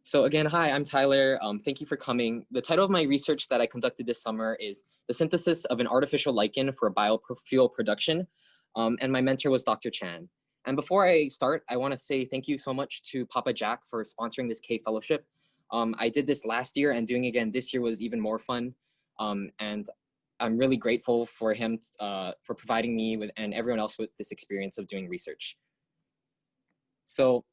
So again, hi, I'm Tyler. Thank you for coming. The title of my research that I conducted this summer is The Synthesis of an Artificial Lichen for Biofuel Production, and my mentor was Dr. Chan. And before I start, I want to say thank you so much to Papa Jack for sponsoring this K Fellowship. I did this last year, and doing it again this year was even more fun. And I'm really grateful for him for providing me with and everyone else with this experience of doing research. So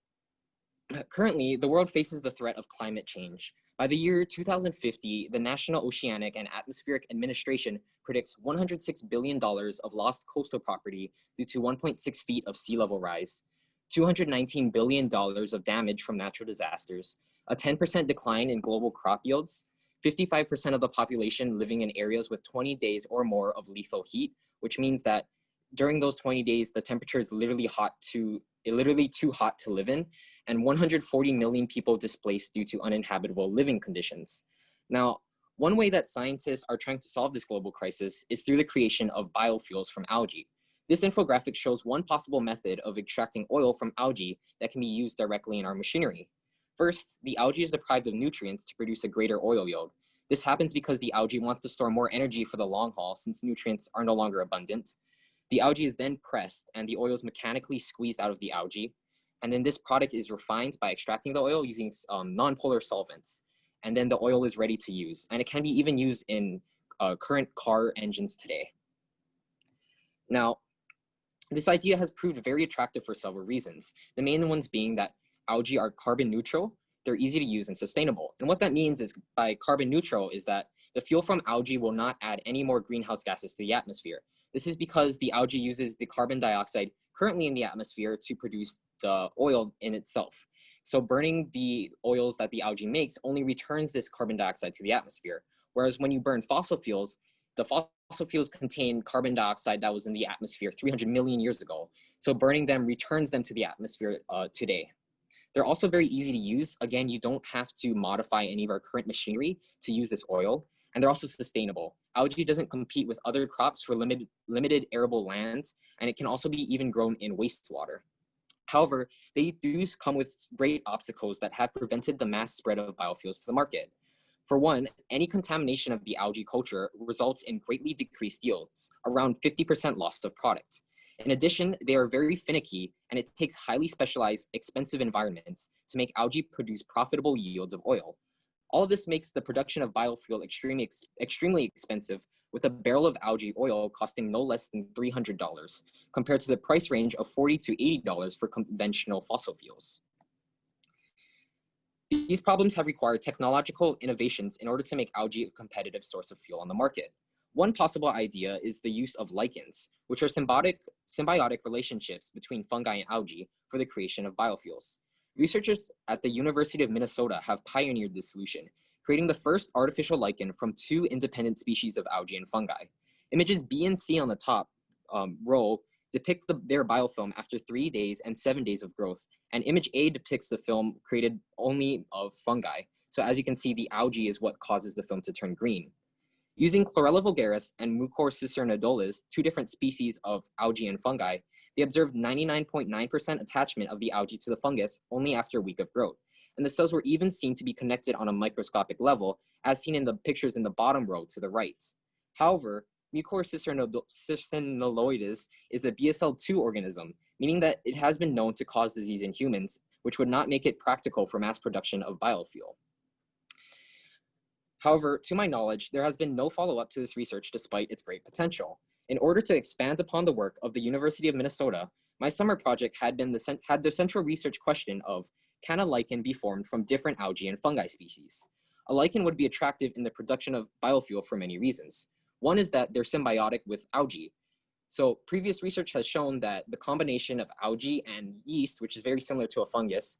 currently, the world faces the threat of climate change. By the year 2050, the National Oceanic and Atmospheric Administration predicts $106 billion of lost coastal property due to 1.6 feet of sea level rise, $219 billion of damage from natural disasters, a 10% decline in global crop yields, 55% of the population living in areas with 20 days or more of lethal heat, which means that during those 20 days, the temperature is literally too hot to live in, and 140 million people displaced due to uninhabitable living conditions. Now, one way that scientists are trying to solve this global crisis is through the creation of biofuels from algae. This infographic shows one possible method of extracting oil from algae that can be used directly in our machinery. First, the algae is deprived of nutrients to produce a greater oil yield. This happens because the algae wants to store more energy for the long haul since nutrients are no longer abundant. The algae is then pressed and the oil is mechanically squeezed out of the algae. And then this product is refined by extracting the oil using non-polar solvents. And then the oil is ready to use. And it can be even used in current car engines today. Now, this idea has proved very attractive for several reasons. The main ones being that algae are carbon neutral, they're easy to use and sustainable. And what that means is by carbon neutral is that the fuel from algae will not add any more greenhouse gases to the atmosphere. This is because the algae uses the carbon dioxide currently in the atmosphere to produce the oil in itself. So burning the oils that the algae makes only returns this carbon dioxide to the atmosphere. Whereas when you burn fossil fuels, the fossil fuels contain carbon dioxide that was in the atmosphere 300 million years ago. So burning them returns them to the atmosphere today. They're also very easy to use. Again, you don't have to modify any of our current machinery to use this oil. And they're also sustainable. Algae doesn't compete with other crops for limited arable lands, and it can also be even grown in wastewater. However, they do come with great obstacles that have prevented the mass spread of biofuels to the market. For one, any contamination of the algae culture results in greatly decreased yields, around 50% loss of product. In addition, they are very finicky, and it takes highly specialized, expensive environments to make algae produce profitable yields of oil. All of this makes the production of biofuel extremely expensive, with a barrel of algae oil costing no less than $300, compared to the price range of $40 to $80 for conventional fossil fuels. These problems have required technological innovations in order to make algae a competitive source of fuel on the market. One possible idea is the use of lichens, which are symbiotic relationships between fungi and algae for the creation of biofuels. Researchers at the University of Minnesota have pioneered this solution, creating the first artificial lichen from two independent species of algae and fungi. Images B and C on the top row depict their biofilm after 3 days and 7 days of growth, and image A depicts the film created only of fungi. So as you can see, the algae is what causes the film to turn green. Using Chlorella vulgaris and Mucor cicernodolis, two different species of algae and fungi, they observed 99.9% attachment of the algae to the fungus only after a week of growth. And the cells were even seen to be connected on a microscopic level, as seen in the pictures in the bottom row to the right. However, Mucor cicernodolis is a BSL-2 organism, meaning that it has been known to cause disease in humans, which would not make it practical for mass production of biofuel. However, to my knowledge, there has been no follow-up to this research despite its great potential. In order to expand upon the work of the University of Minnesota, my summer project had the central research question of, can a lichen be formed from different algae and fungi species? A lichen would be attractive in the production of biofuel for many reasons. One is that they're symbiotic with algae. So previous research has shown that the combination of algae and yeast, which is very similar to a fungus,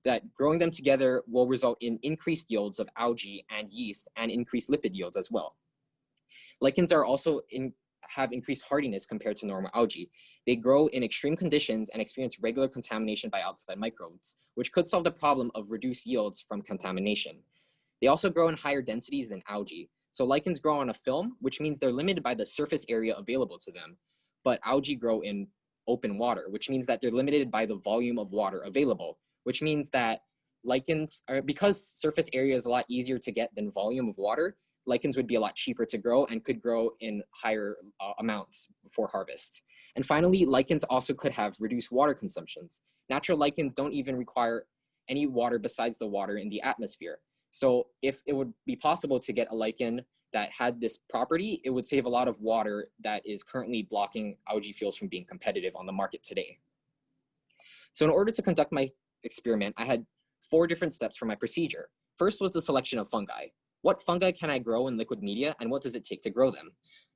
that growing them together will result in increased yields of algae and yeast and increased lipid yields as well. Lichens are also have increased hardiness compared to normal algae. They grow in extreme conditions and experience regular contamination by outside microbes, which could solve the problem of reduced yields from contamination. They also grow in higher densities than algae. So lichens grow on a film, which means they're limited by the surface area available to them, but algae grow in open water, which means that they're limited by the volume of water available, which means that lichens are, because surface area is a lot easier to get than volume of water, lichens would be a lot cheaper to grow and could grow in higher amounts before harvest. And finally, lichens also could have reduced water consumptions. Natural lichens don't even require any water besides the water in the atmosphere. So if it would be possible to get a lichen that had this property, it would save a lot of water that is currently blocking algae fuels from being competitive on the market today. So in order to conduct my experiment, I had 4 different steps for my procedure. First was the selection of fungi. What fungi can I grow in liquid media, and what does it take to grow them?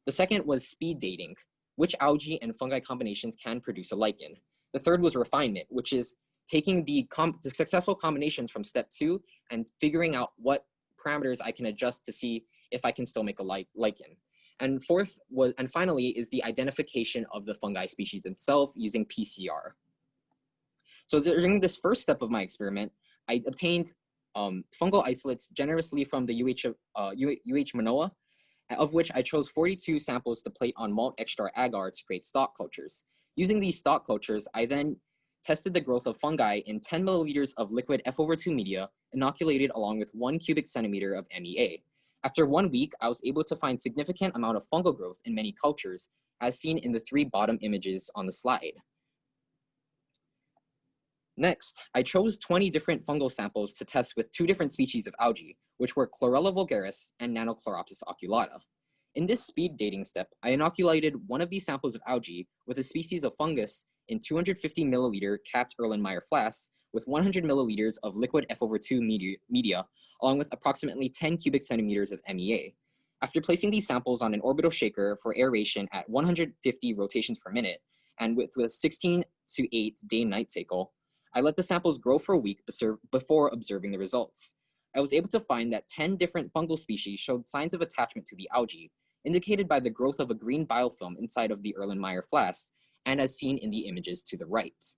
The second was speed dating. Which algae and fungi combinations can produce a lichen? The third was refinement, which is taking the successful combinations from step 2 and figuring out what parameters I can adjust to see if I can still make a lichen. And finally is the identification of the fungi species itself using PCR. So during this first step of my experiment, I obtained fungal isolates generously from the UH Manoa, of which I chose 42 samples to plate on malt extra agar to create stock cultures. Using these stock cultures, I then tested the growth of fungi in 10 milliliters of liquid F/2 media inoculated along with 1 cubic centimeter of MEA. After 1 week, I was able to find significant amount of fungal growth in many cultures, as seen in the 3 bottom images on the slide. Next, I chose 20 different fungal samples to test with 2 different species of algae, which were Chlorella vulgaris and Nanochloropsis oculata. In this speed dating step, I inoculated one of these samples of algae with a species of fungus in 250 milliliter capped Erlenmeyer flasks with 100 milliliters of liquid F/2 media, along with approximately 10 cubic centimeters of MEA. After placing these samples on an orbital shaker for aeration at 150 rotations per minute, and with a 16 to 8 day-night cycle, I let the samples grow for a week before observing the results. I was able to find that 10 different fungal species showed signs of attachment to the algae, indicated by the growth of a green biofilm inside of the Erlenmeyer flask, and as seen in the images to the right.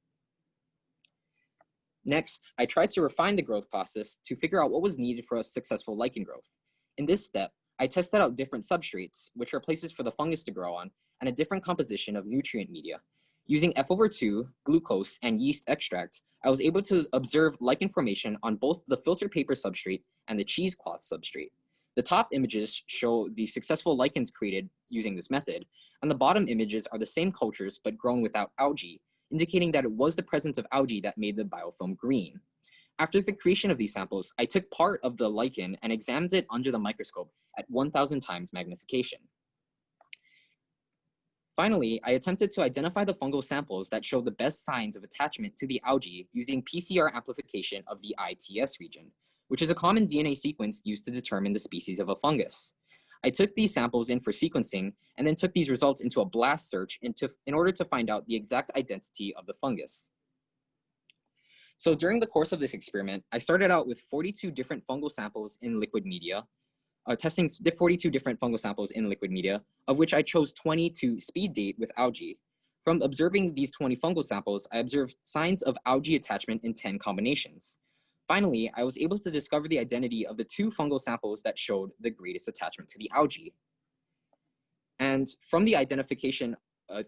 Next, I tried to refine the growth process to figure out what was needed for a successful lichen growth. In this step, I tested out different substrates, which are places for the fungus to grow on, and a different composition of nutrient media. Using F/2, glucose, and yeast extract, I was able to observe lichen formation on both the filter paper substrate and the cheesecloth substrate. The top images show the successful lichens created using this method, and the bottom images are the same cultures but grown without algae, indicating that it was the presence of algae that made the biofilm green. After the creation of these samples, I took part of the lichen and examined it under the microscope at 1,000 times magnification. Finally, I attempted to identify the fungal samples that showed the best signs of attachment to the algae using PCR amplification of the ITS region, which is a common DNA sequence used to determine the species of a fungus. I took these samples in for sequencing and then took these results into a blast search in order to find out the exact identity of the fungus. So during the course of this experiment, I started out with 42 different fungal samples in liquid media, testing 42 different fungal samples in liquid media, of which I chose 20 to speed date with algae. From observing these 20 fungal samples, I observed signs of algae attachment in 10 combinations. Finally, I was able to discover the identity of the 2 fungal samples that showed the greatest attachment to the algae. And from the identification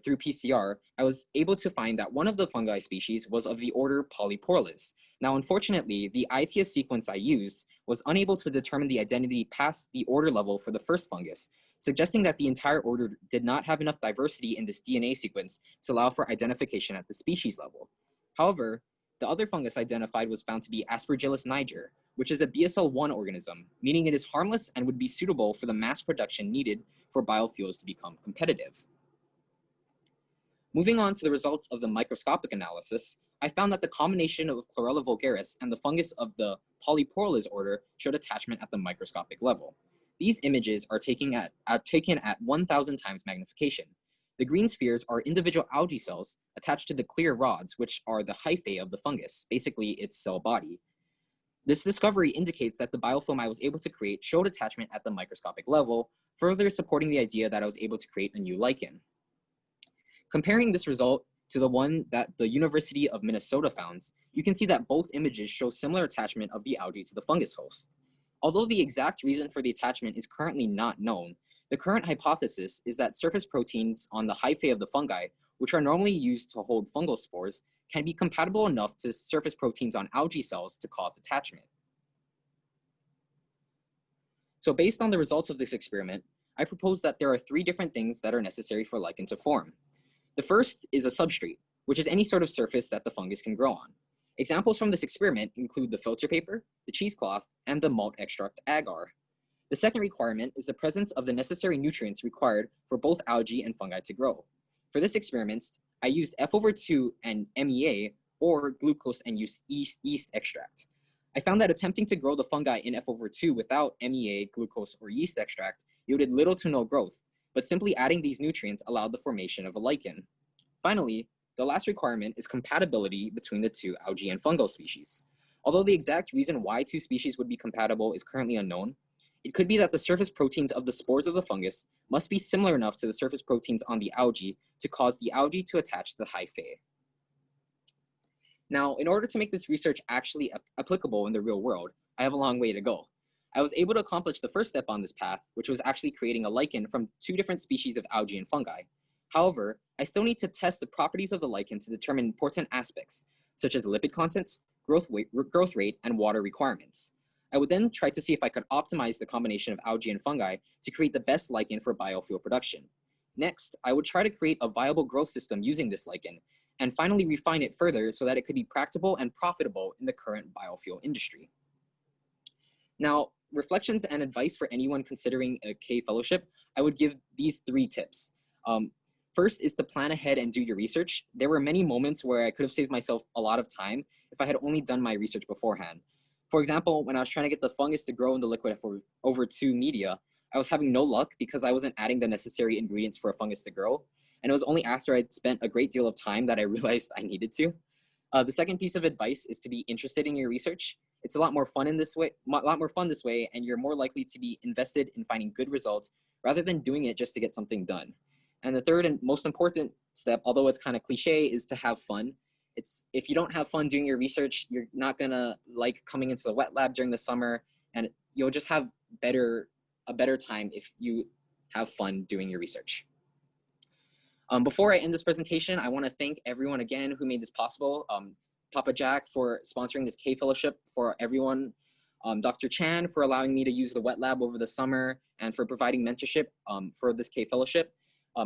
through PCR, I was able to find that one of the fungi species was of the order Polyporales. Now, unfortunately, the ITS sequence I used was unable to determine the identity past the order level for the first fungus, suggesting that the entire order did not have enough diversity in this DNA sequence to allow for identification at the species level. However, the other fungus identified was found to be Aspergillus niger, which is a BSL-1 organism, meaning it is harmless and would be suitable for the mass production needed for biofuels to become competitive. Moving on to the results of the microscopic analysis, I found that the combination of Chlorella vulgaris and the fungus of the Polyporales order showed attachment at the microscopic level. These images are taken at 1,000 times magnification. The green spheres are individual algae cells attached to the clear rods, which are the hyphae of the fungus, basically its cell body. This discovery indicates that the biofilm I was able to create showed attachment at the microscopic level, further supporting the idea that I was able to create a new lichen. Comparing this result to the one that the University of Minnesota found, you can see that both images show similar attachment of the algae to the fungus host. Although the exact reason for the attachment is currently not known, the current hypothesis is that surface proteins on the hyphae of the fungi, which are normally used to hold fungal spores, can be compatible enough to surface proteins on algae cells to cause attachment. So based on the results of this experiment, I propose that there are 3 different things that are necessary for lichen to form. The first is a substrate, which is any sort of surface that the fungus can grow on. Examples from this experiment include the filter paper, the cheesecloth, and the malt extract agar. The second requirement is the presence of the necessary nutrients required for both algae and fungi to grow. For this experiment, I used F/2 and MEA, or glucose and yeast extract. I found that attempting to grow the fungi in F/2 without MEA, glucose, or yeast extract yielded little to no growth, but simply adding these nutrients allowed the formation of a lichen. Finally, the last requirement is compatibility between the 2 algae and fungal species. Although the exact reason why 2 species would be compatible is currently unknown, it could be that the surface proteins of the spores of the fungus must be similar enough to the surface proteins on the algae to cause the algae to attach to the hyphae. Now, in order to make this research actually applicable in the real world, I have a long way to go. I was able to accomplish the first step on this path, which was actually creating a lichen from 2 different species of algae and fungi. However, I still need to test the properties of the lichen to determine important aspects, such as lipid contents, growth rate, and water requirements. I would then try to see if I could optimize the combination of algae and fungi to create the best lichen for biofuel production. Next, I would try to create a viable growth system using this lichen, and finally refine it further so that it could be practical and profitable in the current biofuel industry. Now, reflections and advice for anyone considering a K fellowship, I would give these 3 tips. First is to plan ahead and do your research. There were many moments where I could have saved myself a lot of time if I had only done my research beforehand. For example, when I was trying to get the fungus to grow in the liquid F/2 media, I was having no luck because I wasn't adding the necessary ingredients for a fungus to grow. And it was only after I'd spent a great deal of time that I realized I needed to. The second piece of advice is to be interested in your research. It's a lot more fun this way, and you're more likely to be invested in finding good results rather than doing it just to get something done. And the third and most important step, although it's kind of cliche, is to have fun. If you don't have fun doing your research, you're not gonna like coming into the wet lab during the summer, and you'll just have a better time if you have fun doing your research. Before I end this presentation, I want to thank everyone again who made this possible. Papa Jack for sponsoring this K Fellowship for everyone, Dr. Chan for allowing me to use the wet lab over the summer and for providing mentorship for this K Fellowship,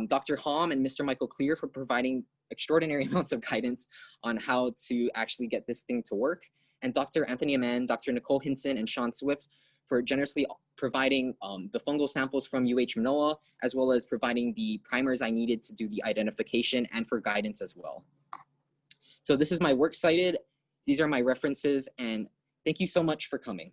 Dr. Hom and Mr. Michael Clear for providing extraordinary amounts of guidance on how to actually get this thing to work, and Dr. Anthony Aman, Dr. Nicole Hinson, and Sean Swift for generously providing the fungal samples from UH Manoa, as well as providing the primers I needed to do the identification and for guidance as well. So this is my works cited. These are my references, and thank you so much for coming.